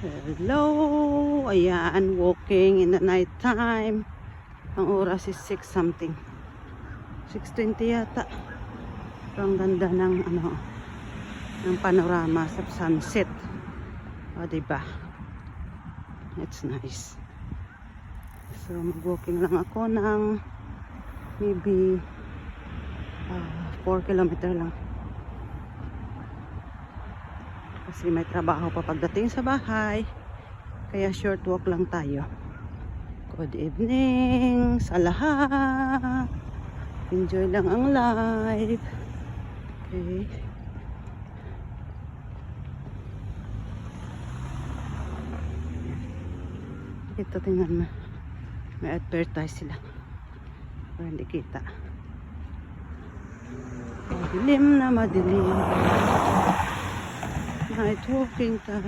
Hello! Ayan, walking in the night time. Ang oras is 6 something. 6:20 yata. Pero ang ganda ng ng panorama sa sunset. O, diba? It's nice. So, mag-walking lang ako ng maybe 4 kilometer lang. Kasi may trabaho pa pagdating sa bahay. Kaya short walk lang tayo. Good evening sa lahat. Enjoy lang ang life. Okay. Ito, tingnan mo. May advertise sila. Pero hindi kita. Madilim na madilim. Night walking tayo.